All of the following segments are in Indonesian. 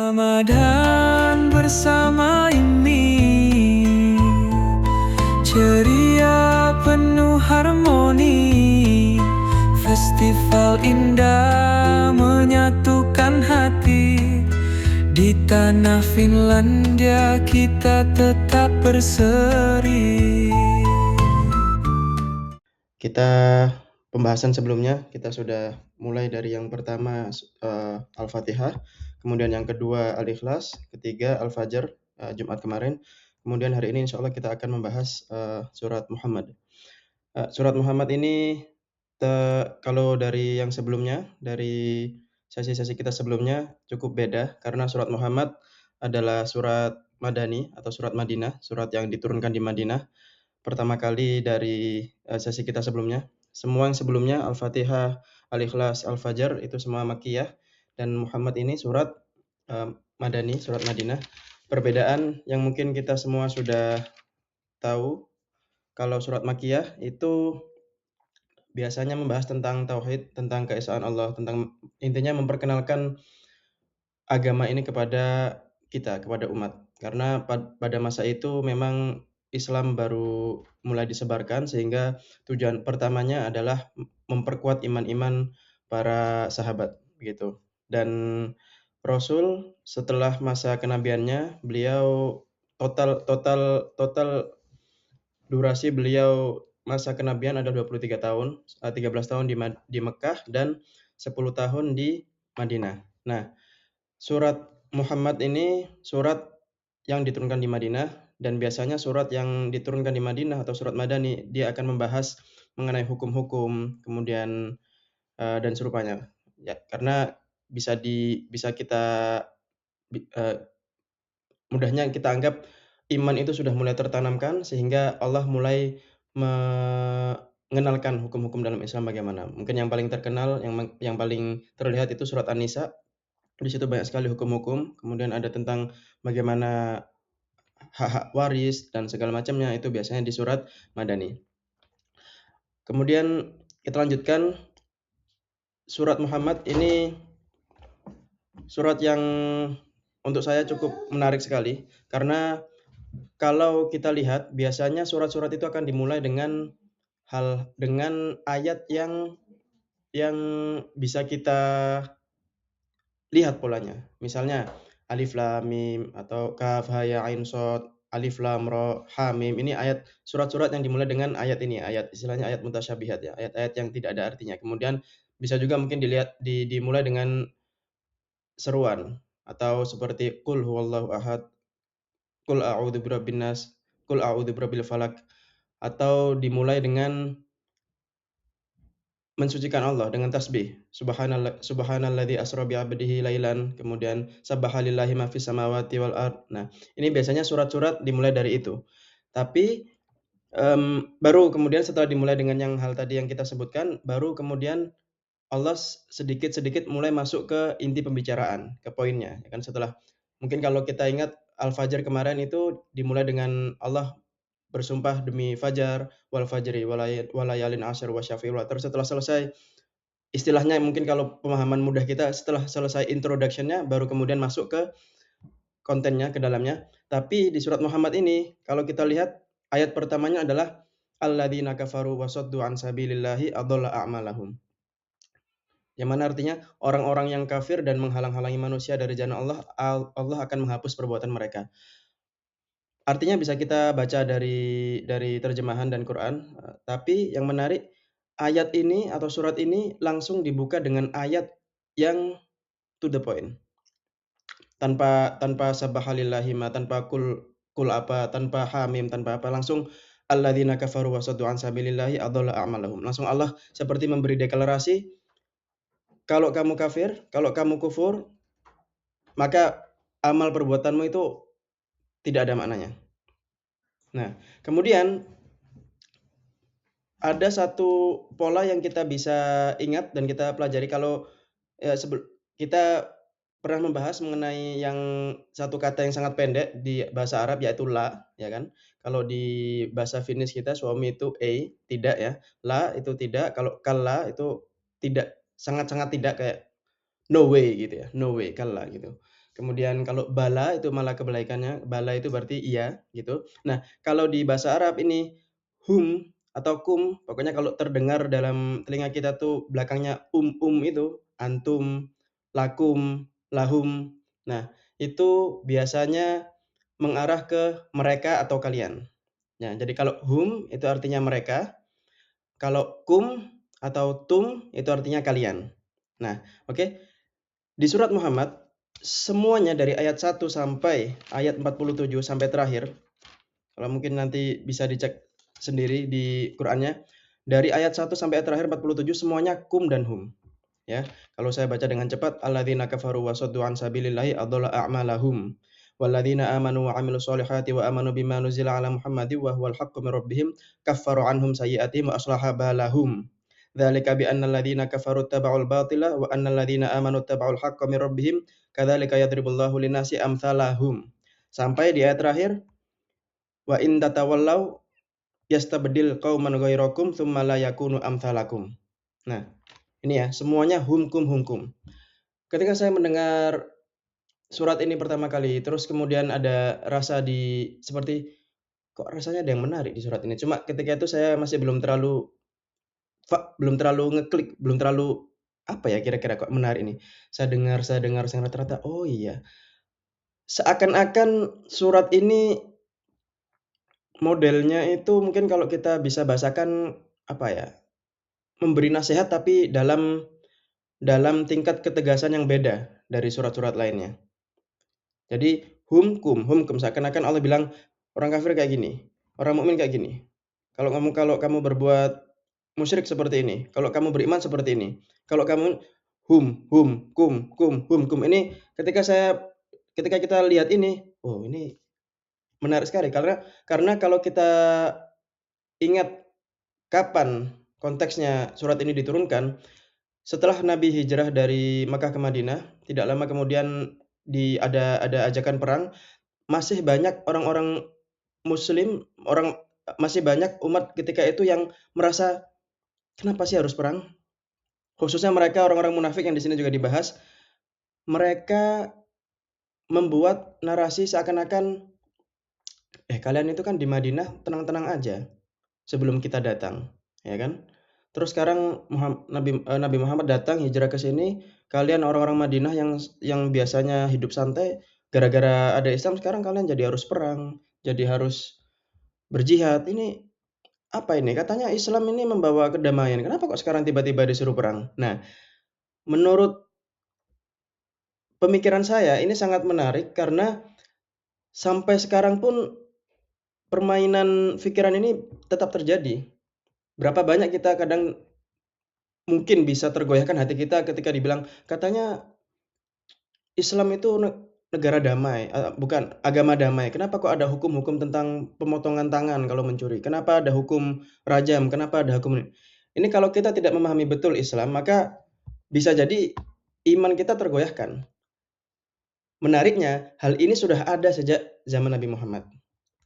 Ramadan bersama ini ceria penuh harmoni, festival indah menyatukan hati. Di tanah Finlandia kita tetap berseri. Kita pembahasan sebelumnya kita sudah mulai dari yang pertama Al-Fatihah, kemudian yang kedua Al-Ikhlas, ketiga Al-Fajr Jumat kemarin. Kemudian hari ini insyaallah kita akan membahas surat Muhammad. Surat Muhammad ini kalau dari yang sebelumnya, dari sesi-sesi kita sebelumnya cukup beda karena surat Muhammad adalah surat Madani atau surat Madinah, surat yang diturunkan di Madinah. Pertama kali dari sesi kita sebelumnya. Semua yang sebelumnya Al-Fatihah, Al-Ikhlas, Al-Fajr itu semua Makkiyah, dan Muhammad ini surat Madani, surat Madinah. Perbedaan yang mungkin kita semua sudah tahu, kalau surat Makkiyah itu biasanya membahas tentang tauhid, tentang keesaan Allah, tentang intinya memperkenalkan agama ini kepada kita, kepada umat. Karena pada masa itu memang Islam baru mulai disebarkan, sehingga tujuan pertamanya adalah memperkuat iman-iman para sahabat, begitu. Dan Rasul setelah masa kenabiannya, beliau total durasi beliau masa kenabian ada 23 tahun, 13 tahun di Mekah dan 10 tahun di Madinah. Nah, surat Muhammad ini surat yang diturunkan di Madinah, dan biasanya surat yang diturunkan di Madinah atau surat Madani, dia akan membahas mengenai hukum-hukum, kemudian dan serupanya. Ya, karena bisa kita mudahnya kita anggap iman itu sudah mulai tertanamkan sehingga Allah mulai mengenalkan hukum-hukum dalam Islam bagaimana. Mungkin yang paling terkenal, yang paling terlihat itu surat An-Nisa. Di situ banyak sekali hukum-hukum, kemudian ada tentang bagaimana hak-hak waris dan segala macamnya, itu biasanya di surat Madani. Kemudian kita lanjutkan, surat Muhammad ini surat yang untuk saya cukup menarik sekali, karena kalau kita lihat biasanya surat-surat itu akan dimulai dengan ayat yang bisa kita lihat polanya. Misalnya Alif Lam Mim atau Kaf Ha Ya Ain Shad, Alif Lam Ra Ha Mim. Ini ayat surat-surat yang dimulai dengan ayat ini, istilahnya ayat mutasyabihat ya, ayat-ayat yang tidak ada artinya. Kemudian bisa juga mungkin dimulai dengan seruan atau seperti Qul huwallahu ahad, Qul a'udzu birabbin nas, Qul a'udzu birabbil falaq, atau dimulai dengan mensucikan Allah dengan tasbih. Subhanalladzi asra bi 'abdihi lailan, kemudian sabbaha ma fis samawati wal ard. Nah, ini biasanya surat-surat dimulai dari itu. Tapi baru kemudian setelah dimulai dengan hal tadi yang kita sebutkan, baru kemudian Allah sedikit-sedikit mulai masuk ke inti pembicaraan, ke poinnya, ya kan. Setelah mungkin kalau kita ingat Al-Fajr kemarin itu dimulai dengan Allah bersumpah demi fajar, wal fajri walayalin ashr wasyafi'il watar. Setelah selesai, istilahnya mungkin kalau pemahaman mudah kita, setelah selesai introduction-nya baru kemudian masuk ke kontennya, ke dalamnya. Tapi di surat Muhammad ini kalau kita lihat ayat pertamanya adalah alladzina kafaru wa saddu an sabilillahi adalla a'malahum. Yang mana artinya orang-orang yang kafir dan menghalang-halangi manusia dari jalan Allah, Allah akan menghapus perbuatan mereka. Artinya bisa kita baca dari terjemahan dan Quran, tapi yang menarik ayat ini atau surat ini langsung dibuka dengan ayat yang to the point. Tanpa sabbaha ma, tanpa kul apa, tanpa hamim, tanpa apa, langsung alladzina kafaru wa saddu an sabilillahi adalla a'malahum. Langsung Allah seperti memberi deklarasi, kalau kamu kafir, kalau kamu kufur, maka amal perbuatanmu itu tidak ada maknanya. Nah, kemudian ada satu pola yang kita bisa ingat dan kita pelajari kalau kita pernah membahas mengenai yang satu kata yang sangat pendek di bahasa Arab, yaitu la, ya kan. Kalau di bahasa Finnish kita suami itu ei, tidak ya. La itu tidak, kalau kalla itu tidak, sangat-sangat tidak, kayak no way gitu ya, no way, kalla gitu. Kemudian kalau bala itu malah kebalikannya, bala itu berarti iya gitu. Nah, kalau di bahasa Arab ini hum atau kum, pokoknya kalau terdengar dalam telinga kita tuh belakangnya itu, antum, lakum, lahum. Nah, itu biasanya mengarah ke mereka atau kalian. Nah, jadi kalau hum itu artinya mereka, kalau kum atau tum itu artinya kalian. Nah, oke. Di surat Muhammad, semuanya dari ayat 1 sampai ayat 47 sampai terakhir, kalau mungkin nanti bisa dicek sendiri di Qur'annya, dari ayat 1 sampai ayat terakhir 47 semuanya kum dan hum, ya. Kalau saya baca dengan cepat, alladzina kafaru wa saddu an sabilillahi adalla a'malahum walladzina amanu wa 'amilus solihati wa amanu bima nuzila 'ala Muhammadin wa huwal haqqu min rabbihim kaffaru anhum sayyi'atihim wa aslaha balahum. Dzalika bi annal ladzina kafaru ittaba'ul batila wa annal ladzina amanu ittaba'ul haqqa min rabbihim kadzalika yadribullahu lin-nasi amsalahum. Sampai di ayat terakhir, wa in tatawallaw yastabdil qauman ghairakum tsumma la yakunu amsalakum. Nah, ini ya, semuanya humkum humkum. Ketika saya mendengar surat ini pertama kali, terus kemudian ada rasa seperti, kok rasanya ada yang menarik di surat ini. Cuma ketika itu saya masih belum terlalu ngeklik, belum terlalu, apa ya kira-kira kok menarik ini. Saya dengar, ternyata, oh iya. Seakan-akan surat ini modelnya itu mungkin kalau kita bisa bahasakan, apa ya, memberi nasihat tapi dalam tingkat ketegasan yang beda dari surat-surat lainnya. Jadi humkum, seakan-akan Allah bilang, orang kafir kayak gini, orang mukmin kayak gini. Kalau kamu berbuat musyrik seperti ini, kalau kamu beriman seperti ini. Kalau kamu kum. Ini ketika kita lihat ini, oh ini menarik sekali karena kalau kita ingat kapan konteksnya surat ini diturunkan, setelah Nabi hijrah dari Makkah ke Madinah, tidak lama kemudian ada ajakan perang, masih banyak orang-orang muslim, masih banyak umat ketika itu yang merasa, "Kenapa sih harus perang?" Khususnya mereka orang-orang munafik yang di sini juga dibahas, mereka membuat narasi seakan-akan, kalian itu kan di Madinah tenang-tenang aja sebelum kita datang, ya kan? Terus sekarang Nabi Muhammad datang hijrah ke sini, kalian orang-orang Madinah yang biasanya hidup santai, gara-gara ada Islam sekarang kalian jadi harus perang, jadi harus berjihad. Ini apa ini? Katanya Islam ini membawa kedamaian, kenapa kok sekarang tiba-tiba disuruh perang? Nah, menurut pemikiran saya ini sangat menarik karena sampai sekarang pun permainan pikiran ini tetap terjadi. Berapa banyak kita kadang mungkin bisa tergoyahkan hati kita ketika dibilang, katanya Islam itu negara damai, bukan, agama damai. Kenapa kok ada hukum-hukum tentang pemotongan tangan kalau mencuri? Kenapa ada hukum rajam? Kenapa ada hukum ini? Ini kalau kita tidak memahami betul Islam, maka bisa jadi iman kita tergoyahkan. Menariknya, hal ini sudah ada sejak zaman Nabi Muhammad,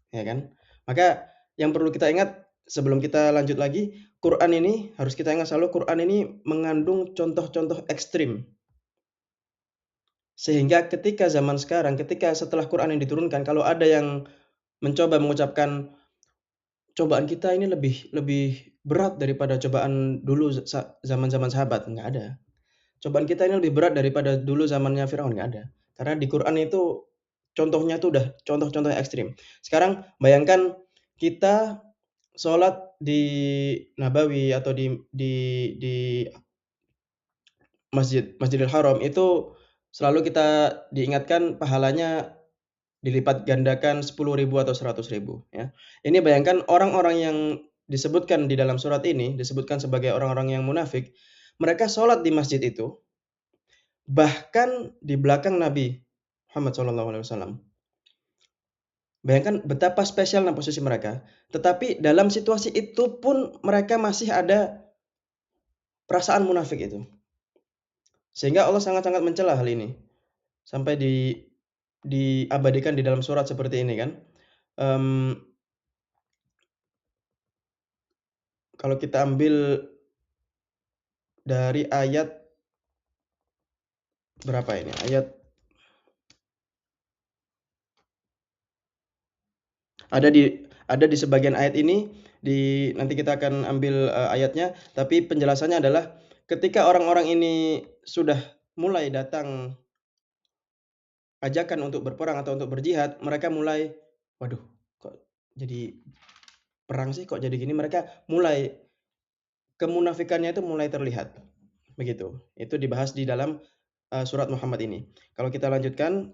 ya kan? Maka yang perlu kita ingat sebelum kita lanjut lagi, Quran ini harus kita ingat selalu, Quran ini mengandung contoh-contoh ekstrim. Sehingga ketika zaman sekarang, ketika setelah Quran ini diturunkan, kalau ada yang mencoba mengucapkan, cobaan kita ini lebih berat daripada cobaan dulu zaman-zaman sahabat, enggak ada. Cobaan kita ini lebih berat daripada dulu zamannya Firaun, enggak ada. Karena di Quran itu contohnya itu udah contoh-contoh yang ekstrim. Sekarang bayangkan kita sholat di Nabawi atau di Masjidil Haram itu selalu kita diingatkan pahalanya dilipat gandakan 10.000 atau 100.000 ya. Ini bayangkan orang-orang yang disebutkan di dalam surat ini, disebutkan sebagai orang-orang yang munafik, mereka sholat di masjid itu, bahkan di belakang Nabi Muhammad SAW. Bayangkan betapa spesialnya posisi mereka, tetapi dalam situasi itu pun mereka masih ada perasaan munafik itu. Sehingga Allah sangat-sangat mencela hal ini. Sampai diabadikan di dalam surat seperti ini kan. Kalau kita ambil dari ayat berapa ini? Ayat Ada di sebagian ayat ini, nanti kita akan ambil, ayatnya, tapi penjelasannya adalah ketika orang-orang ini sudah mulai datang ajakan untuk berperang atau untuk berjihad, mereka mulai, "Waduh, kok jadi perang sih? Kok jadi gini?" Mereka mulai kemunafikannya itu mulai terlihat, begitu. Itu dibahas di dalam, surat Muhammad ini. Kalau kita lanjutkan,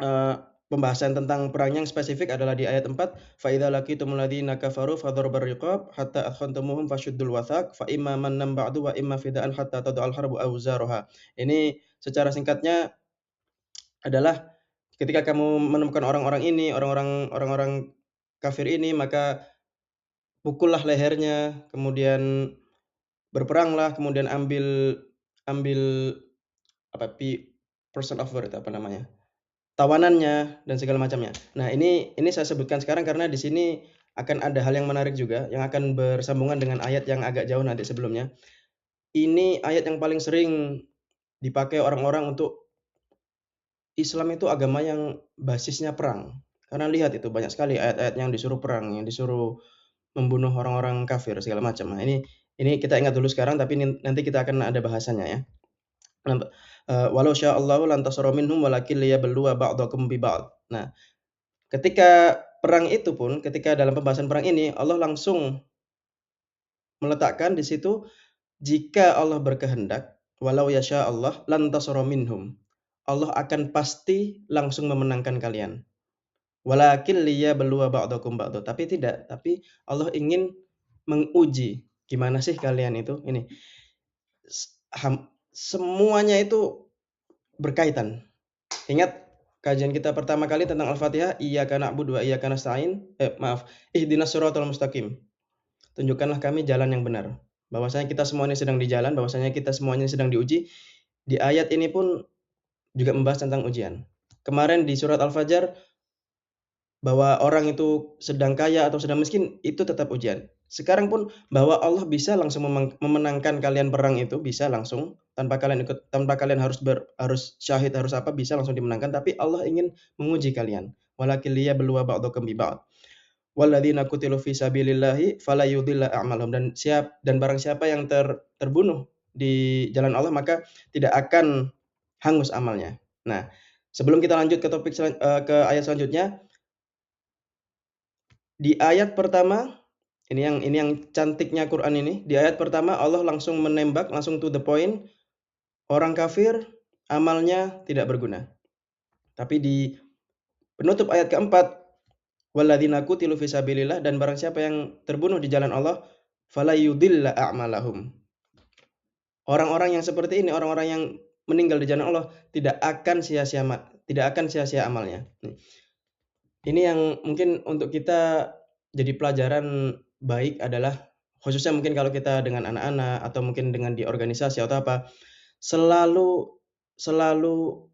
eee, pembahasan tentang perang yang spesifik adalah di ayat 4, "Fa idza laqitumul ladzina kafaru fadharbar riqab hatta athkhantumuhum fashuddul wathaq fa imma mannan ba'du wa imma fidaan hatta tad'al harbu awzaraha." Ini secara singkatnya adalah ketika kamu menemukan orang-orang ini, orang-orang kafir ini, maka pukullah lehernya, kemudian berperanglah, kemudian ambil ambil apa, person of war itu apa namanya, tawanannya dan segala macamnya. Nah, ini saya sebutkan sekarang karena di sini akan ada hal yang menarik juga yang akan bersambungan dengan ayat yang agak jauh nanti sebelumnya. Ini ayat yang paling sering dipakai orang-orang untuk Islam itu agama yang basisnya perang. Karena lihat itu banyak sekali ayat-ayat yang disuruh perang, yang disuruh membunuh orang-orang kafir segala macam. Nah, ini kita ingat dulu sekarang tapi nanti kita akan ada bahasannya ya. Nampak, "Walau sya'allahu lantasara minhum walakin liyabluwa ba'dakum bi ba'd." Nah, ketika perang itu pun, ketika dalam pembahasan perang ini, Allah langsung meletakkan di situ, jika Allah berkehendak, walau yasha Allah lantasara minhum. Allah akan pasti langsung memenangkan kalian. Walakin liyabluwa ba'dakum ba'da. Tapi Allah ingin menguji, gimana sih kalian itu? Ini, semuanya itu berkaitan. Ingat kajian kita pertama kali tentang Al-Fatihah, iyyaka na'budu wa iyyaka nasta'in, ihdinas siratal mustaqim. Tunjukkanlah kami jalan yang benar. Bahwasanya kita semuanya sedang di jalan, bahwasanya kita semuanya sedang diuji. Di ayat ini pun juga membahas tentang ujian. Kemarin di surat Al-Fajr, bahwa orang itu sedang kaya atau sedang miskin, itu tetap ujian. Sekarang pun bahwa Allah bisa langsung memenangkan kalian perang itu, bisa langsung, tanpa kalian harus syahid, harus apa, bisa langsung dimenangkan, tapi Allah ingin menguji kalian. Walakin liyabluwa ba'dakum bi ba'd. Walladzina qutilu fi sabilillahi fala yudhilla a'malahum, dan barang siapa yang terbunuh di jalan Allah maka tidak akan hangus amalnya. Nah, sebelum kita lanjut ke ke ayat selanjutnya, di ayat pertama, ini yang cantiknya Quran ini, di ayat pertama Allah langsung menembak, langsung to the point, orang kafir amalnya tidak berguna. Tapi di penutup ayat keempat, walladzina qutilu fi sabilillah, dan barang siapa yang terbunuh di jalan Allah, fala yudhilla a'malahum. Orang-orang yang seperti ini, orang-orang yang meninggal di jalan Allah tidak akan sia-sia amalnya. Ini yang mungkin untuk kita jadi pelajaran baik adalah, khususnya mungkin kalau kita dengan anak-anak atau mungkin dengan di organisasi atau apa, selalu selalu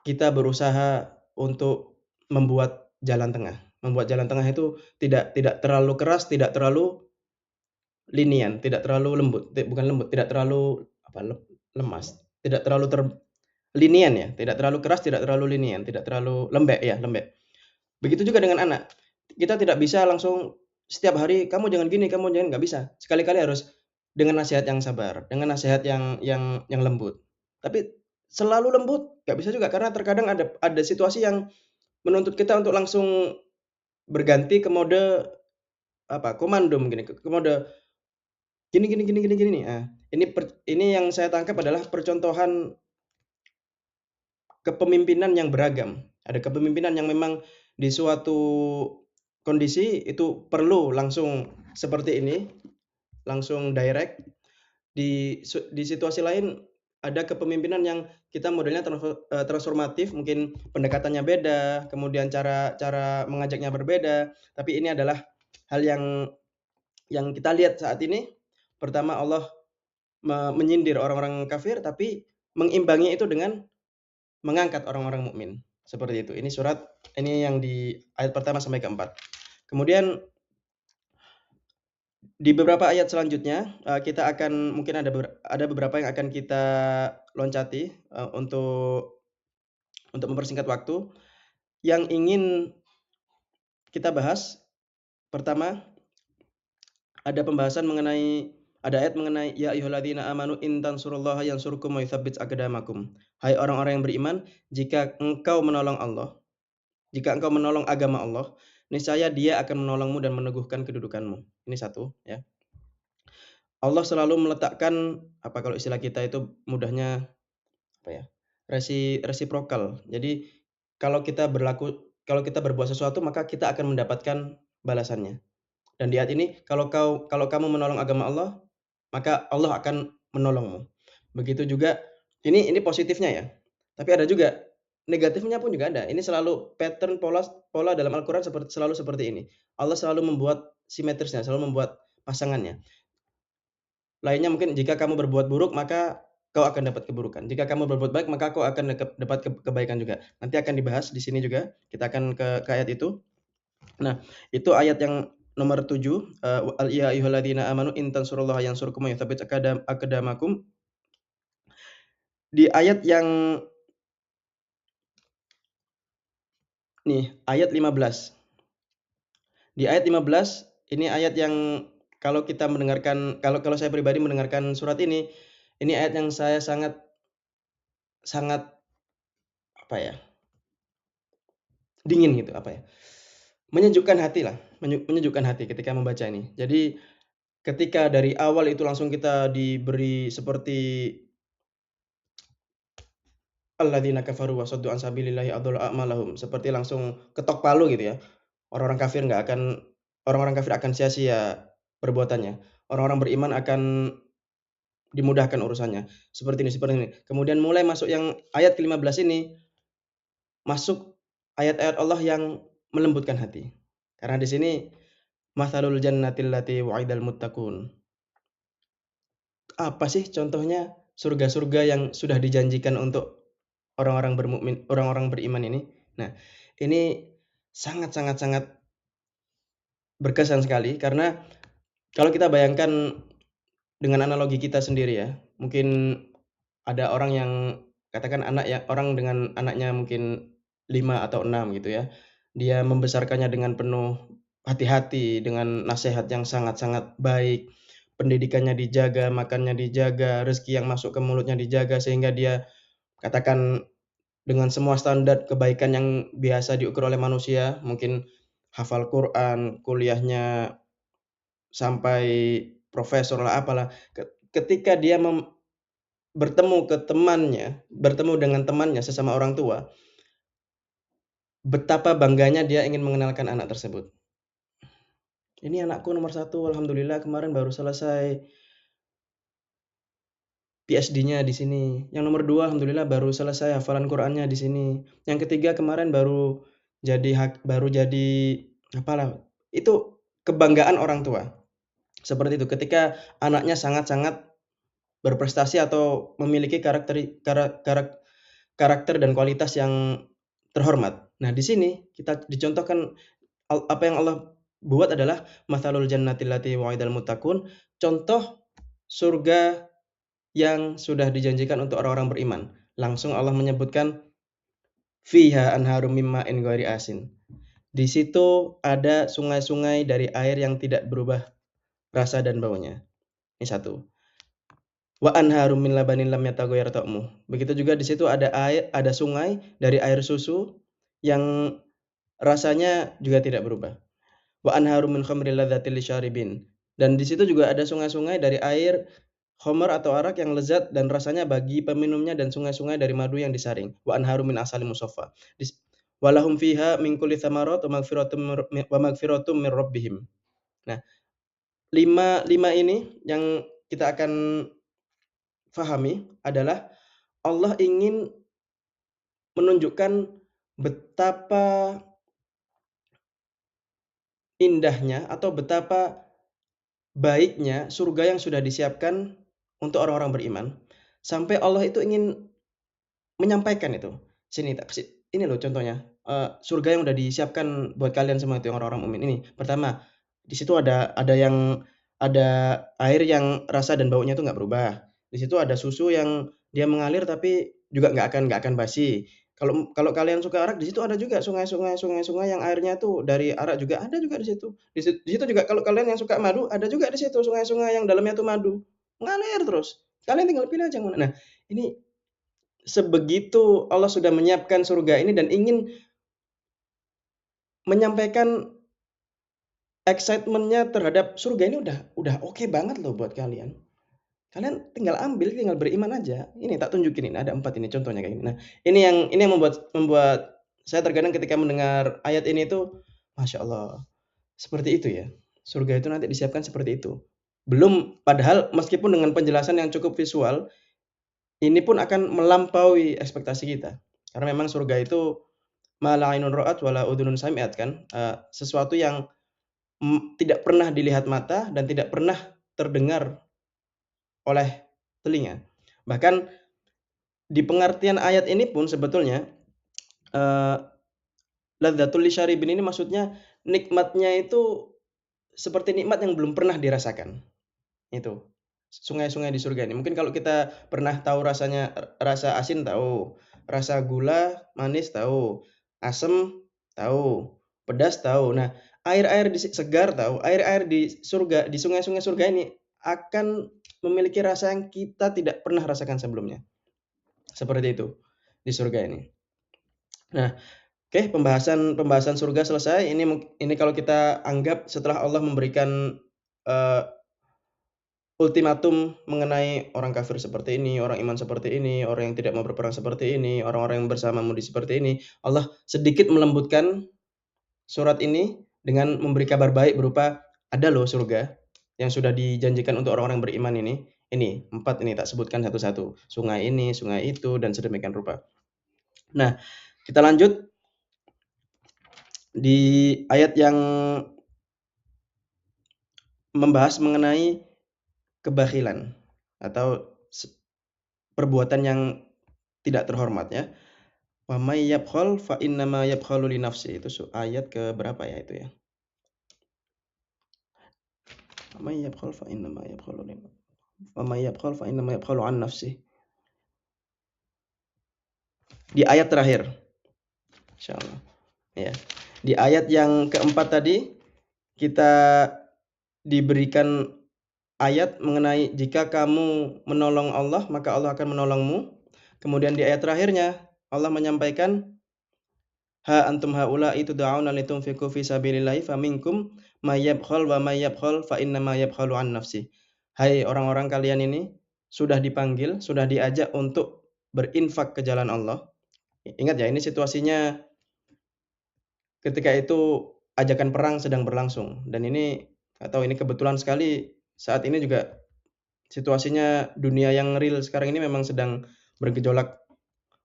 kita berusaha untuk membuat jalan tengah. Membuat jalan tengah itu tidak terlalu keras, tidak terlalu tidak terlalu lembut, bukan lembut, tidak terlalu apa, lemas, tidak terlalu linian ya, tidak terlalu keras, tidak terlalu linian, tidak terlalu lembek ya, lembek. Begitu juga dengan anak. Kita tidak bisa langsung setiap hari, "Kamu jangan gini, kamu jangan," nggak bisa. Sekali-kali harus dengan nasihat yang sabar, dengan nasihat yang lembut. Tapi selalu lembut nggak bisa juga, karena terkadang ada situasi yang menuntut kita untuk langsung berganti ke mode apa, komando mungkin, ke mode gini gini gini gini gini. Nah, ini yang saya tangkap adalah percontohan kepemimpinan yang beragam. Ada kepemimpinan yang memang di suatu kondisi itu perlu langsung seperti ini, langsung direct. Di situasi lain ada kepemimpinan yang kita modelnya transformatif, mungkin pendekatannya beda, kemudian cara cara mengajaknya berbeda, tapi ini adalah hal yang kita lihat saat ini. Pertama Allah menyindir orang-orang kafir, tapi mengimbangi itu dengan mengangkat orang-orang mukmin, seperti itu. Ini yang di ayat pertama sampai keempat. Kemudian di beberapa ayat selanjutnya, kita akan mungkin ada beberapa yang akan kita loncati, untuk mempersingkat waktu. Yang ingin kita bahas pertama ada ayat mengenai ya ayyuhalladzina amanu in tansurullaha yansurkum wa yutsabbit aqdamakum. Hai orang-orang yang beriman, jika engkau menolong agama Allah, niscaya Dia akan menolongmu dan meneguhkan kedudukanmu. Ini satu, ya. Allah selalu meletakkan kalau istilah kita itu mudahnya apa ya? Resiprokal. Jadi kalau kita berbuat sesuatu maka kita akan mendapatkan balasannya. Dan di ayat ini kalau kamu menolong agama Allah, maka Allah akan menolongmu. Begitu juga ini positifnya ya. Tapi ada juga negatifnya pun juga ada. Ini selalu pattern pola dalam Al-Qur'an selalu seperti ini. Allah selalu membuat simetrisnya, selalu membuat pasangannya. Lainnya mungkin jika kamu berbuat buruk maka kau akan dapat keburukan. Jika kamu berbuat baik maka kau akan dapat kebaikan juga. Nanti akan dibahas di sini juga. Kita akan ke ayat itu. Nah, itu ayat yang nomor 7, ya ayyuhalladzina amanu in tansurullaha yansurkum wa yutsabbit aqdamakum. Di ayat yang ayat 15. Di ayat 15, ini ayat yang kalau saya pribadi mendengarkan surat ini ayat yang saya sangat dingin gitu, menyejukkan hati ketika membaca ini. Jadi ketika dari awal itu langsung kita diberi seperti alladzina kafaru wa saddu an sabilillahi adallu a'malahum, seperti langsung ketok palu gitu ya. Orang-orang kafir akan sia-sia perbuatannya. Orang-orang beriman akan dimudahkan urusannya. Seperti ini. Kemudian mulai masuk yang ayat ke-15 ini, masuk ayat-ayat Allah yang melembutkan hati. Karena di sini mathalul jannatil lati wa'idal muttaqun. Apa sih contohnya surga-surga yang sudah dijanjikan untuk orang-orang beriman ini? Nah, ini sangat berkesan sekali karena kalau kita bayangkan dengan analogi kita sendiri ya, mungkin ada orang yang katakan orang dengan anaknya mungkin 5 atau 6 gitu ya. Dia membesarkannya dengan penuh hati-hati, dengan nasihat yang sangat-sangat baik, pendidikannya dijaga, makannya dijaga, rezeki yang masuk ke mulutnya dijaga sehingga dia katakan dengan semua standar kebaikan yang biasa diukur oleh manusia, mungkin hafal Quran, kuliahnya sampai profesor lah apalah. Ketika dia bertemu dengan temannya sesama orang tua, betapa bangganya dia ingin mengenalkan anak tersebut. Ini anakku nomor 1, alhamdulillah kemarin baru selesai PhD-nya di sini. Yang nomor 2 alhamdulillah baru selesai hafalan Qur'annya di sini. Yang ketiga kemarin baru jadi apalah. Itu kebanggaan orang tua. Seperti itu ketika anaknya sangat-sangat berprestasi atau memiliki karakter dan kualitas yang terhormat. Nah, di sini kita dicontohkan apa yang Allah buat adalah mathalul jannatil lati wa'idal muttaqun, contoh surga yang sudah dijanjikan untuk orang-orang beriman. Langsung Allah menyebutkan fiha anharum mim ma'in ghairi asin. Di situ ada sungai-sungai dari air yang tidak berubah rasa dan baunya. Ini satu. Wa anharum min labanin lam yataghayyar ta'muh. Begitu juga di situ ada sungai dari air susu yang rasanya juga tidak berubah. Wa anharum min khamril ladzatil lisyaribin. Dan di situ juga ada sungai-sungai dari air khamr atau arak yang lezat dan rasanya bagi peminumnya dan sungai-sungai dari madu yang disaring. Wa anharum min asalin musaffa. Walahum fiha min kulli thamarat wa maghfiratum mir rabbihim. Nah, lima ini yang kita akan fahami adalah Allah ingin menunjukkan betapa indahnya atau betapa baiknya surga yang sudah disiapkan untuk orang-orang beriman. Sampai Allah itu ingin menyampaikan itu. Sini tak kasih. Ini loh contohnya. Surga yang sudah disiapkan buat kalian semua itu orang-orang mukmin ini. Pertama, di situ ada air yang rasa dan baunya itu nggak berubah. Di situ ada susu yang dia mengalir tapi juga nggak akan basi. Kalau kalian suka arak, di situ ada juga sungai-sungai yang airnya tuh dari arak juga ada juga di situ. Di situ juga kalau kalian yang suka madu, ada juga di situ sungai-sungai yang dalamnya tuh madu. Ngalir terus. Kalian tinggal pilih aja yang mana. Nah, ini sebegitu Allah sudah menyiapkan surga ini dan ingin menyampaikan excitement-nya terhadap surga ini udah oke banget loh buat kalian. Kalian tinggal ambil, tinggal beriman aja. Ini tak tunjukin ini, ada 4 ini contohnya kayak gini. Nah, ini yang membuat saya terkadang ketika mendengar ayat ini tuh, Masya Allah, seperti itu ya. Surga itu nanti disiapkan seperti itu. Belum padahal meskipun dengan penjelasan yang cukup visual, ini pun akan melampaui ekspektasi kita. Karena memang surga itu ma la ainun ra'at wa la udhunun sami'at kan, sesuatu yang, tidak pernah dilihat mata dan tidak pernah terdengar oleh telinga. Bahkan di pengertian ayat ini pun sebetulnya, eee, ladzatul lisyaribin ini maksudnya nikmatnya itu seperti nikmat yang belum pernah dirasakan, itu. Sungai-sungai di surga ini. Mungkin kalau kita pernah tahu rasanya rasa asin tahu, rasa gula manis tahu, asem tahu, pedas tahu. Nah, air-air segar tahu, air-air di surga, di sungai-sungai surga ini akan memiliki rasa yang kita tidak pernah rasakan sebelumnya. Seperti itu di surga ini. Nah, oke, pembahasan surga selesai. Ini kalau kita anggap setelah Allah memberikan, eee, ultimatum mengenai orang kafir seperti ini, orang iman seperti ini, orang yang tidak mau berperang seperti ini, orang-orang yang bersamamu seperti ini. Allah sedikit melembutkan surat ini dengan memberi kabar baik berupa, "Ada loh surga yang sudah dijanjikan untuk orang-orang beriman ini." Ini, 4 ini tak sebutkan satu-satu. Sungai ini, sungai itu, dan sedemikian rupa. Nah, kita lanjut di ayat yang membahas mengenai kebakhilan atau perbuatan yang tidak terhormat ya. Wa may yabkhal fa innama yabkhalu li nafsi. Itu ayat ke berapa ya itu ya? Wa may yabkhal fa innama yabkhalu li wa may yabkhal fa innama yabkhalu an nafsi. Di ayat terakhir. Insyaallah. Ya. Di ayat yang keempat tadi kita diberikan ayat mengenai jika kamu menolong Allah, maka Allah akan menolongmu. Kemudian di ayat terakhirnya Allah menyampaikan, "Ha antum haula'i tud'auna litunfiqu fi sabilillahi faminkum may yabkhal wa may yabkhal fa innama yabkhalu an nafsi." Hai orang-orang kalian ini sudah dipanggil, sudah diajak untuk berinfak ke jalan Allah. Ingat ya, ini situasinya ketika itu ajakan perang sedang berlangsung dan ini atau ini kebetulan sekali saat ini juga situasinya dunia yang real sekarang ini memang sedang bergejolak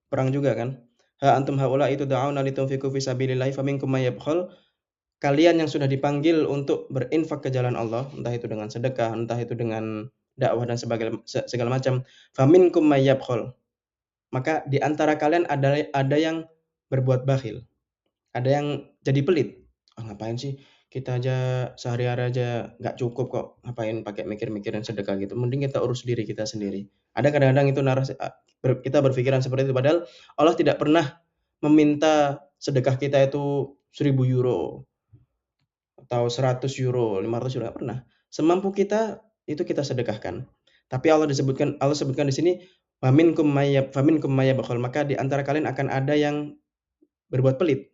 perang juga kan. Ha antum haula'i tud'auna litunfiqu fi sabilillahi faminkum may yabkhal. Kalian yang sudah dipanggil untuk berinfak ke jalan Allah, entah itu dengan sedekah, entah itu dengan dakwah dan segala macam. Faminkum may yabkhal. Maka di antara kalian ada yang berbuat bakhil. Ada yang jadi pelit. "Ah, ngapain sih kita aja sehari-hari aja nggak cukup kok, ngapain pakai mikir-mikirin sedekah gitu, mending kita urus diri kita sendiri." Ada kadang-kadang itu kita berpikiran seperti itu, padahal Allah tidak pernah meminta sedekah kita itu 1.000 euro atau 100 euro, 500 euro, nggak pernah. Semampu kita, itu kita sedekahkan. Tapi Allah sebutkan di sini, "Faminkum may yabkhal." Maka di antara kalian akan ada yang berbuat pelit.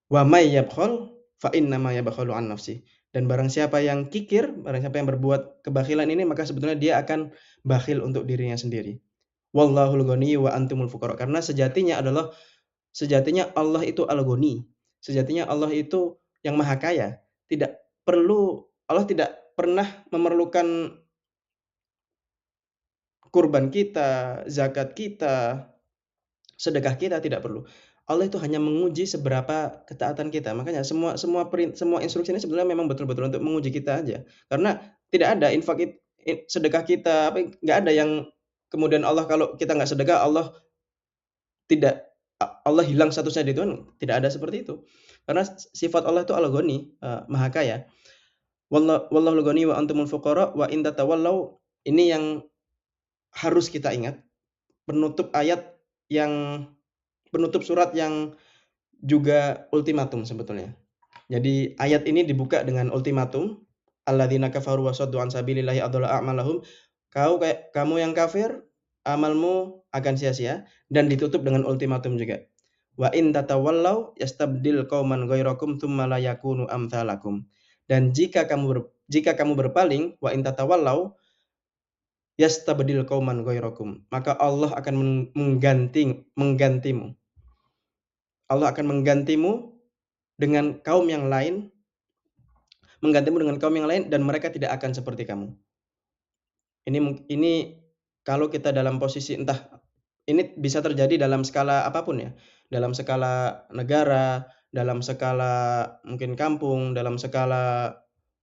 Wa may yabkhal fa innama yabkhalu an nafsi. Dan barang siapa yang kikir, barang siapa yang berbuat kebakhilan ini, maka sebetulnya dia akan bakhil untuk dirinya sendiri. Wallahul ghaniyyu wa antumul fuqara. Karena sejatinya Allah itu al-ghani. Sejatinya Allah itu yang maha kaya. Allah tidak pernah memerlukan kurban kita, zakat kita, sedekah kita, tidak perlu. Allah itu hanya menguji seberapa ketaatan kita. Makanya semua instruksi ini sebenarnya memang betul-betul untuk menguji kita aja. Karena tidak ada sedekah kita, nggak ada yang kemudian Allah kalau kita nggak sedekah, tidak Allah hilang statusnya di Tuhan, tidak ada seperti itu. Karena sifat Allah itu al-ghani, maha kaya. Wallahul ghani wa antumul fuqara wa in tatawallaw. Ini yang harus kita ingat, penutup ayat yang penutup surat yang juga ultimatum sebetulnya. Jadi ayat ini dibuka dengan ultimatum, alladzina kafaru wa saddu an sabilillahi adalla a'malahum. Kamu yang kafir, amalmu akan sia-sia, dan ditutup dengan ultimatum juga. Wa in tatawallaw yastabdil qauman ghairakum tsumma la yakunu amsalakum. Dan jika kamu berpaling, wa in tatawallaw yastabdil qauman ghairakum, maka Allah akan menggantimu. Allah akan menggantimu dengan kaum yang lain, dan mereka tidak akan seperti kamu. Ini kalau kita dalam posisi entah ini bisa terjadi dalam skala apapun ya, dalam skala negara, dalam skala mungkin kampung, dalam skala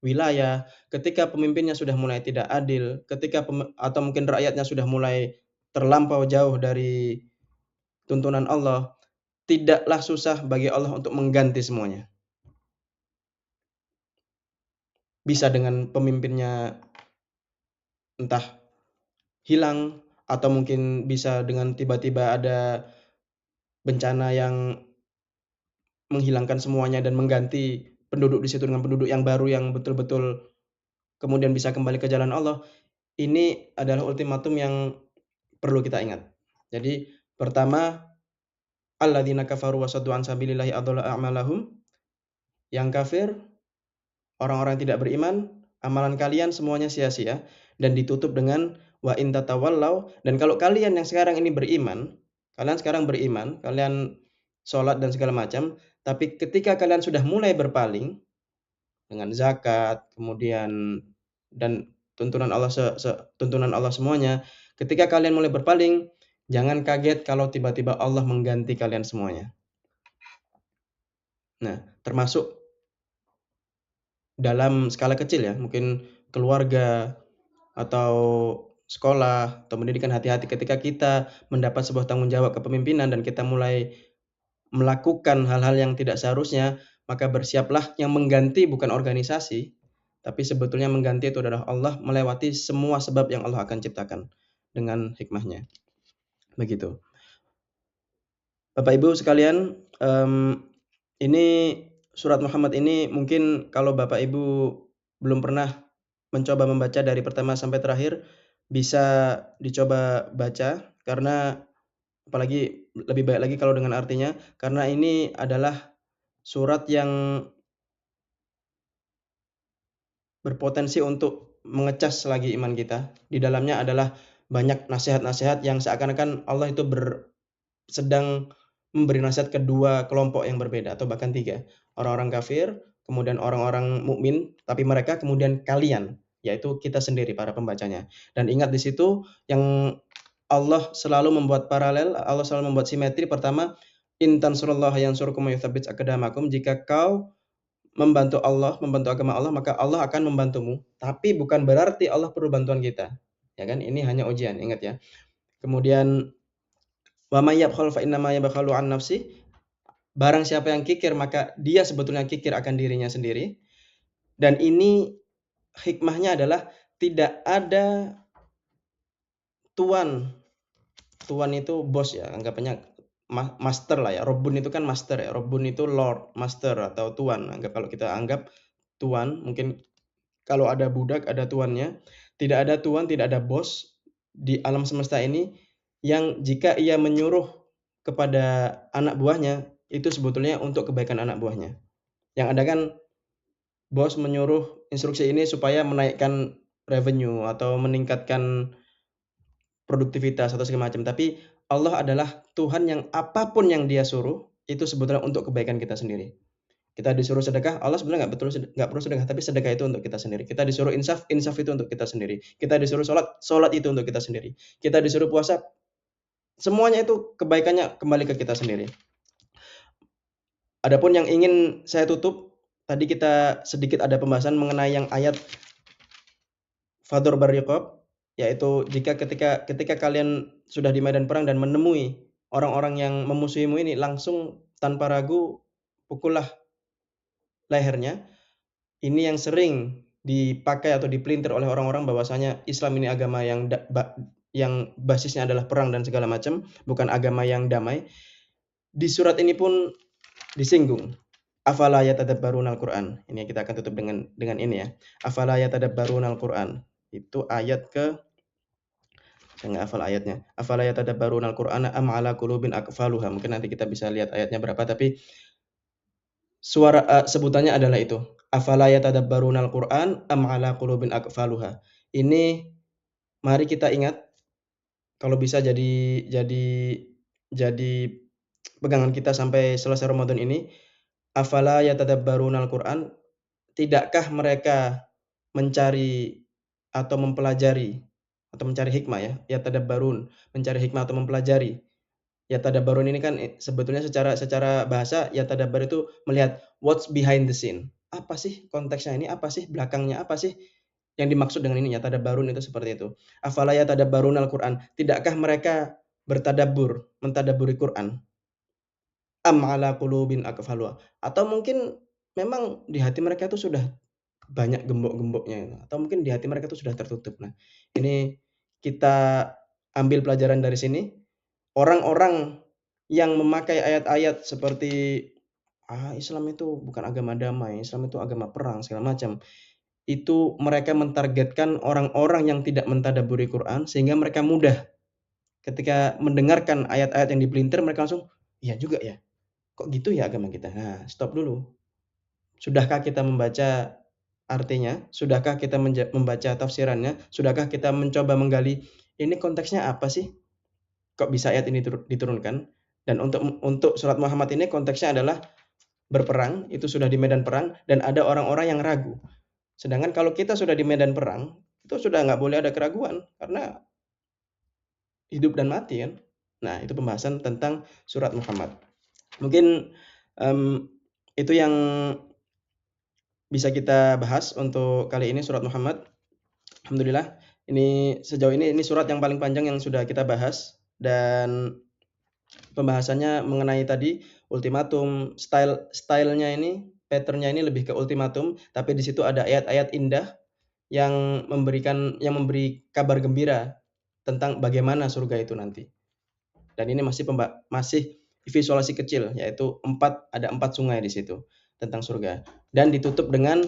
wilayah, ketika pemimpinnya sudah mulai tidak adil, ketika atau mungkin rakyatnya sudah mulai terlampau jauh dari tuntunan Allah, tidaklah susah bagi Allah untuk mengganti semuanya. Bisa dengan pemimpinnya entah hilang, atau mungkin bisa dengan tiba-tiba ada bencana yang menghilangkan semuanya dan mengganti penduduk di situ dengan penduduk yang baru yang betul-betul kemudian bisa kembali ke jalan Allah. Ini adalah ultimatum yang perlu kita ingat. Jadi pertama, alladzina kafaru wa saddu an sabilillahi adalla a'malahum. Yang kafir, orang-orang yang tidak beriman, amalan kalian semuanya sia-sia, dan ditutup dengan wa in tatawallaw. Dan kalau kalian yang sekarang ini beriman, kalian sholat dan segala macam, tapi ketika kalian sudah mulai berpaling dengan zakat, kemudian dan tuntunan Allah semuanya, ketika kalian mulai berpaling, jangan kaget kalau tiba-tiba Allah mengganti kalian semuanya. Nah, termasuk dalam skala kecil ya, mungkin keluarga atau sekolah atau pendidikan, hati-hati ketika kita mendapat sebuah tanggung jawab kepemimpinan dan kita mulai melakukan hal-hal yang tidak seharusnya, maka bersiaplah yang mengganti bukan organisasi, tapi sebetulnya mengganti itu adalah Allah melewati semua sebab yang Allah akan ciptakan dengan hikmahnya. Begitu. Bapak Ibu sekalian, ini surat Muhammad ini mungkin kalau Bapak Ibu belum pernah mencoba membaca dari pertama sampai terakhir, bisa dicoba baca, karena apalagi lebih baik lagi kalau dengan artinya, karena ini adalah surat yang berpotensi untuk mengecas lagi iman kita. Di dalamnya adalah banyak nasihat-nasihat yang seakan-akan Allah itu sedang memberi nasihat kedua kelompok yang berbeda atau bahkan tiga. Orang-orang kafir, kemudian orang-orang mukmin, tapi mereka kemudian kalian, yaitu kita sendiri para pembacanya. Dan ingat di situ yang Allah selalu membuat paralel, Allah selalu membuat simetri. Pertama, in tansurullaha yansurkum wa yutsabbit aqdamakum. Jika kau membantu Allah, membantu agama Allah, maka Allah akan membantumu. Tapi bukan berarti Allah perlu bantuan kita. Ya kan? Ini hanya ujian, ingat ya. Kemudian wa may yabkhal fa innama yabkhalu an nafsi. Barang siapa yang kikir, maka dia sebetulnya kikir akan dirinya sendiri. Dan ini hikmahnya adalah tidak ada tuan. Tuan itu bos ya, anggapannya master lah ya. Rabbun itu kan master ya. Rabbun itu lord, master atau tuan. Kalau kita anggap tuan, mungkin kalau ada budak ada tuannya. Tidak ada tuan, tidak ada bos di alam semesta ini yang jika ia menyuruh kepada anak buahnya, itu sebetulnya untuk kebaikan anak buahnya. Yang ada kan bos menyuruh instruksi ini supaya menaikkan revenue atau meningkatkan produktivitas atau segala macam. Tapi Allah adalah Tuhan yang apapun yang Dia suruh itu sebetulnya untuk kebaikan kita sendiri. Kita disuruh sedekah, Allah sebenarnya nggak perlu sedekah, tapi sedekah itu untuk kita sendiri. Kita disuruh insaf itu untuk kita sendiri. Kita disuruh sholat itu untuk kita sendiri. Kita disuruh puasa, semuanya itu kebaikannya kembali ke kita sendiri. Adapun yang ingin saya tutup, tadi kita sedikit ada pembahasan mengenai yang ayat Fadhur Barriqab, yaitu ketika kalian sudah di medan perang dan menemui orang-orang yang memusuhimu ini, langsung tanpa ragu pukullah lehernya. Ini yang sering dipakai atau dipelintir oleh orang-orang bahwasanya Islam ini agama yang basisnya adalah perang dan segala macam, bukan agama yang damai. di surat ini pun disinggung. Afala yatadabbarunal Qur'an. Ini kita akan tutup dengan ini ya. Afala yatadabbarunal Qur'an. Itu ayat ke, saya nggak hafal ayatnya. Afala yatadabbarunal Qur'ana am ala qulubin aqfaluha. Mungkin nanti kita bisa lihat ayatnya berapa, tapi sebutannya adalah itu. Afala yatadabbarunal Qur'an am ala qulubin aqfaluha. Ini mari kita ingat, kalau bisa jadi pegangan kita sampai selesai Ramadan ini. Afala yatadabbarunal Qur'an, tidakkah mereka mencari atau mempelajari atau mencari hikmah ya, yatadabbarun, mencari hikmah atau mempelajari. Yatadabbarun ini kan sebetulnya secara bahasa yatadabbar itu melihat what's behind the scene. Apa sih konteksnya ini? Apa sih belakangnya? Apa sih yang dimaksud dengan ini? Yatadabbarun itu seperti itu. Afala yatadabbarunal Qur'an, tidakkah mereka bertadabbur, mentadabburi Qur'an? Am ala qulubin aqfaluha, atau mungkin memang di hati mereka itu sudah banyak gembok-gemboknya, atau mungkin di hati mereka itu sudah tertutup. Nah, ini kita ambil pelajaran dari sini. Orang-orang yang memakai ayat-ayat seperti, Islam itu bukan agama damai, Islam itu agama perang, segala macam. Itu mereka mentargetkan orang-orang yang tidak mentadabburi Quran, sehingga mereka mudah ketika mendengarkan ayat-ayat yang dipelintir, mereka langsung, iya juga ya, kok gitu ya agama kita. Nah, stop dulu. Sudahkah kita membaca artinya? Sudahkah kita membaca tafsirannya? Sudahkah kita mencoba menggali, ini konteksnya apa sih? Kok bisa ayat ini diturunkan? Dan untuk surat Muhammad ini konteksnya adalah berperang, itu sudah di medan perang, dan ada orang-orang yang ragu. Sedangkan kalau kita sudah di medan perang, itu sudah nggak boleh ada keraguan, karena hidup dan mati kan. Nah, itu pembahasan tentang surat Muhammad. Mungkin itu yang bisa kita bahas untuk kali ini, surat Muhammad. Alhamdulillah, ini sejauh ini surat yang paling panjang yang sudah kita bahas, dan pembahasannya mengenai tadi ultimatum, stylenya ini, patternnya ini lebih ke ultimatum, tapi di situ ada ayat-ayat indah yang memberi kabar gembira tentang bagaimana surga itu nanti. Dan ini masih visualisasi kecil, yaitu ada 4 sungai di situ tentang surga, dan ditutup dengan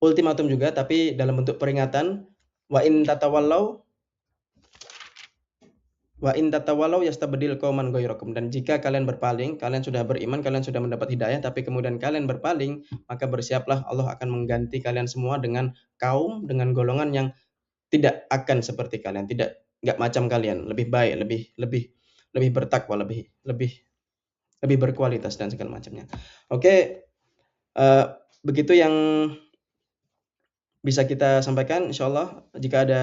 ultimatum juga, tapi dalam bentuk peringatan. Wa in tatawallaw yastabdil qauman ghairakum, dan jika kalian berpaling, kalian sudah beriman, kalian sudah mendapat hidayah, tapi kemudian kalian berpaling, maka bersiaplah, Allah akan mengganti kalian semua dengan golongan yang tidak akan seperti kalian, enggak macam kalian, lebih baik, lebih bertakwa, lebih berkualitas dan segala macamnya. Oke, begitu yang bisa kita sampaikan. Insyaallah jika ada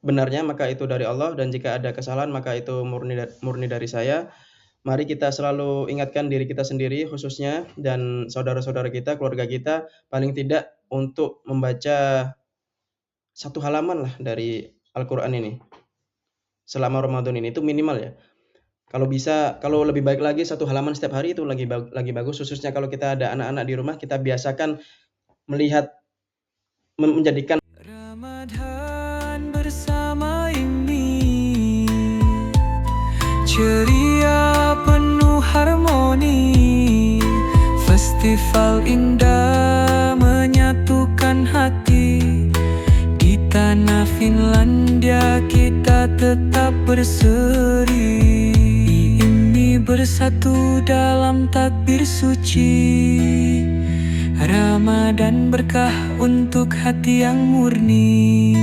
benarnya maka itu dari Allah, dan jika ada kesalahan maka itu murni dari saya. Mari kita selalu ingatkan diri kita sendiri khususnya, dan saudara-saudara kita, keluarga kita, paling tidak untuk membaca 1 halaman lah dari Al-Qur'an ini selama Ramadan ini, itu minimal ya. Kalau bisa, kalau lebih baik lagi 1 halaman setiap hari, itu lagi bagus, khususnya kalau kita ada anak-anak di rumah, kita biasakan melihat, menjadikan Ramadan bersama ini ceria penuh harmoni, festival indah menyatukan hati. Di tanah Finlandia kita tetap berseri, ini bersatu dalam takbir suci. Ramadan berkah untuk hati yang murni.